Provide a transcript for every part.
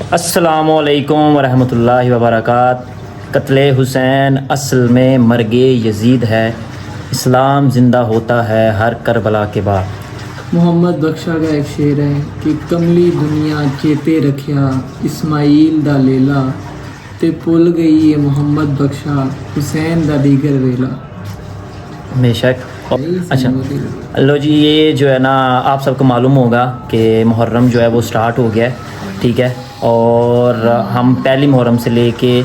السلام علیکم ورحمۃ اللہ وبرکاتہ۔ قتل حسین اصل میں مرگ یزید ہے، اسلام زندہ ہوتا ہے ہر کربلا کے بعد۔ محمد بخشا کا ایک شعر ہے کہ کملی دنیا چیتے رکھیا اسماعیل دا لیلا تے پل گئی ہے محمد بخشا حسین دا دیگر ویلا۔ بے شک۔ اچھا لو جی، یہ جو ہے نا آپ سب کو معلوم ہوگا کہ محرم جو ہے وہ سٹارٹ ہو گیا ہے، ٹھیک ہے، اور ہم پہلی محرم سے لے کے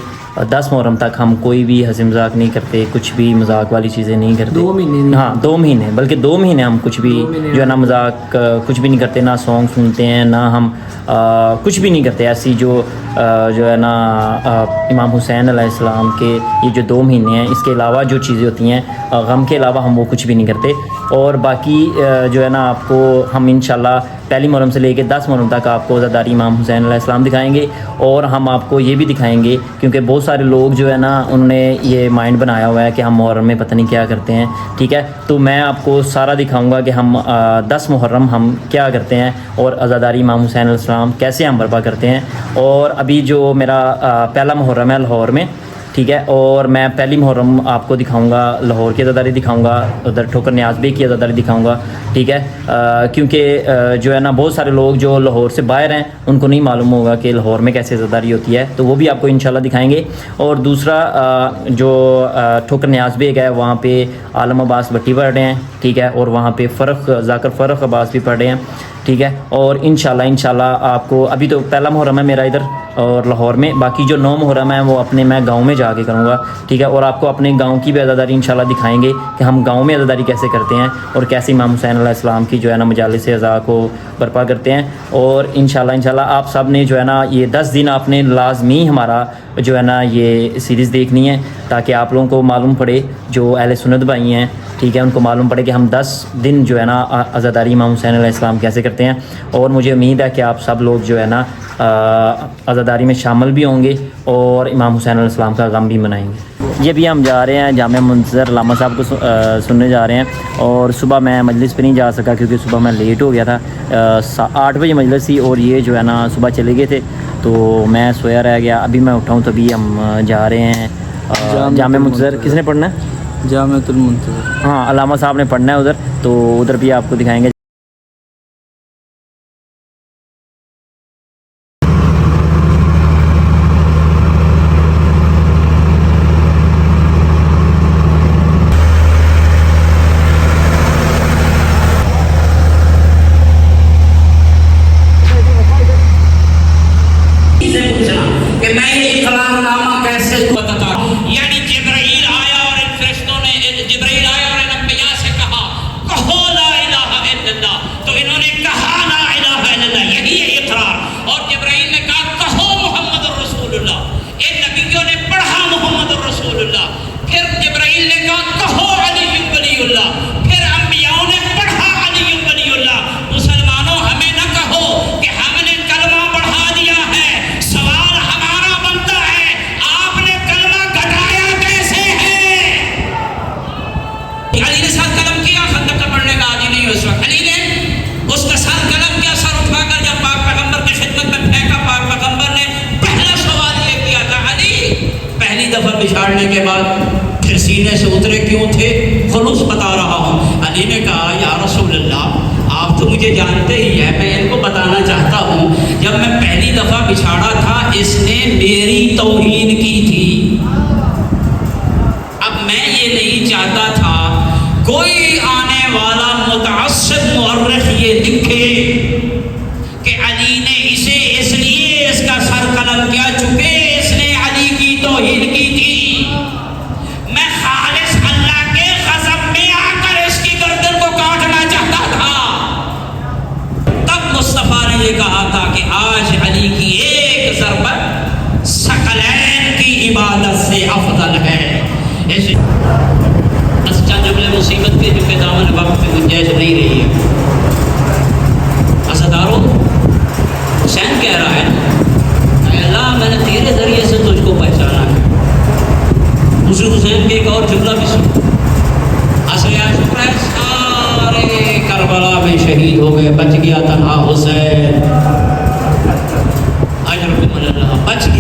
10 محرم تک ہم کوئی بھی ہنسی مذاق نہیں کرتے، کچھ بھی مذاق والی چیزیں نہیں کرتے۔ 2 مہینے ہاں 2 مہینے، بلکہ 2 مہینے ہم کچھ بھی جو ہے نا مذاق کچھ بھی نہیں کرتے، نہ سانگ سنتے ہیں، نہ ہم کچھ بھی نہیں کرتے۔ ایسی جو ہے نا امام حسین علیہ السلام کے یہ جو 2 مہینے ہیں، اس کے علاوہ جو چیزیں ہوتی ہیں غم کے علاوہ ہم وہ کچھ بھی نہیں کرتے۔ اور باقی جو ہے نا آپ کو ہم انشاءاللہ پہلی محرم سے لے کے 10 محرم تک آپ کو عزاداری امام حسین علیہ السلام دکھائیں گے، اور ہم آپ کو یہ بھی دکھائیں گے کیونکہ بہت سارے لوگ جو ہے نا انہوں نے یہ مائنڈ بنایا ہوا ہے کہ ہم محرم میں پتہ نہیں کیا کرتے ہیں، ٹھیک ہے، تو میں آپ کو سارا دکھاؤں گا کہ ہم 10 محرم ہم کیا کرتے ہیں اور عزاداری امام حسین علیہ السلام کیسے ہم برپا کرتے ہیں۔ اور ابھی جو میرا پہلا محرم ہے لاہور میں، ٹھیک ہے، اور میں پہلی محرم آپ کو دکھاؤں گا، لاہور کی عزاداری دکھاؤں گا، ادھر ٹھوکر نیاز بے کی عزاداری دکھاؤں گا، ٹھیک ہے، کیونکہ جو ہے نا بہت سارے لوگ جو لاہور سے باہر ہیں ان کو نہیں معلوم ہوگا کہ لاہور میں کیسے عزاداری ہوتی ہے، تو وہ بھی آپ کو انشاءاللہ دکھائیں گے۔ اور دوسرا جو ٹھوکر نیاز بیگ ہے وہاں پہ عالم عباس بٹی پڑھ رہے ہیں، ٹھیک ہے، اور وہاں پہ ذاکر فرق عباس بھی پڑھ رہے ہیں، ٹھیک ہے، اور انشاءاللہ آپ کو ابھی تو پہلا محرم ہے میرا ادھر اور لاہور میں، باقی جو 9 محرم ہے وہ اپنے میں گاؤں میں جا کے کروں گا، ٹھیک ہے، اور آپ کو اپنے گاؤں کی بھی عزاداری انشاءاللہ دکھائیں گے کہ ہم گاؤں میں عزاداری کیسے کرتے ہیں اور کیسے امام حسین علیہ السلام کی جو ہے نا مجالس عزا کو برپا کرتے ہیں۔ اور انشاءاللہ آپ سب نے جو ہے نا یہ 10 دن آپ نے لازمی ہمارا جو ہے نا یہ سیریز دیکھنی ہے، تاکہ آپ لوگوں کو معلوم پڑے جو اہل سنت بھائی ہیں، ٹھیک ہے، ان کو معلوم پڑے کہ ہم 10 دن جو ہے نا عزاداری امام حسین علیہ السلام کیسے کرتے ہیں۔ اور مجھے امید ہے کہ آپ سب لوگ جو ہے نا عزاداری میں شامل بھی ہوں گے اور امام حسین علیہ السلام کا غم بھی منائیں گے۔ یہ بھی ہم جا رہے ہیں جامع منتظر علامہ صاحب کو سننے جا رہے ہیں، اور صبح میں مجلس پہ نہیں جا سکا کیونکہ صبح میں لیٹ ہو گیا تھا، 8 بجے مجلس تھی اور یہ جو ہے نا صبح چلے گئے تھے تو میں سویا رہ گیا۔ ابھی میں اٹھا ہوں تبھی ہم جا رہے ہیں جامع منتظر۔ کس نے پڑھنا ہے؟ جامع المنتظر، ہاں علامہ صاحب نے پڑھنا ہے ادھر، تو ادھر بھی آپ کو دکھائیں گے۔ کہ میں یہ اقرار نامہ کیسے بتاتا ہوں، یعنی جبرائیل آیا اور ان فرشتوں نے، جبرائیل آیا اور ان انبیاء سے کہا کہو لا الہ الا اللہ، تو انہوں نے کہا لا الہ الا اللہ، یہی ہے اقرار۔ اور جبرائیل نے کہا کہو محمد الرسول اللہ، ان نبیوں نے پڑھا محمد الرسول اللہ، پھر جبرائیل نے کہا کہو علی ولی اللہ، پھر انبیاء نے پڑھا علی ولی اللہ۔ مسلمانوں ہمیں نہ کہو کہ ہم نے کلمہ بڑھا دیا ہے، سوال ہمارا بنتا ہے آپ نے کلمہ گھٹایا کیسے ہے؟ علی نے ساتھ قلم کیا، خندق کا پڑھنے کا عادی نہیں اس وقت، علی نے اس کا ساتھ قلم کیا، سر اٹھا کر جب پاک پیغمبر کی خدمت میں پھینکا، پاک پیغمبر نے پہلا سوال یہ کیا تھا، علی پہلی دفعہ بچھاڑنے کے بعد پھر سینے سے اترے کیوں تھے؟ خلوص بتا رہا ہوں۔ علی نے کہا یا رسول اللہ آپ تو مجھے جانتے ہی ہیں، میں ان کو بتانا چاہتا ہوں جب میں پہلی دفعہ بچھاڑا تھا اس نے میری توہین کی تھی، اب میں یہ نہیں چاہتا تھا کوئی آنے والا متعصب مورخ یہ لکھے کہ علی نے اسے اس لیے اس کا سر قلم کیا چکے اس نے علی کی توہین کی تھی۔ میں خالص اللہ کے غضب میں آ کر اس کی گردن کو کاٹنا چاہتا تھا۔ تب مصطفیٰ نے یہ کہا تھا کہ آج علی کی ایک ضربت ثقلین کی عبادت سے افضل ہے۔ ایسے چند جملے مصیبت کے جو کہ دامن وقت میں گنجائش نہیں رہی ہے۔ عزاداروں حسین کہہ رہا ہے اے اللہ میں نے تیرے ذریعے سے تجھ کو پہچانا ہے۔ دوسرے حسین کے ایک اور جملہ بھی سن، اصل شکر ہے سارے کربلا میں شہید ہو گئے، بچ گیا تنہا حسین۔ آج رب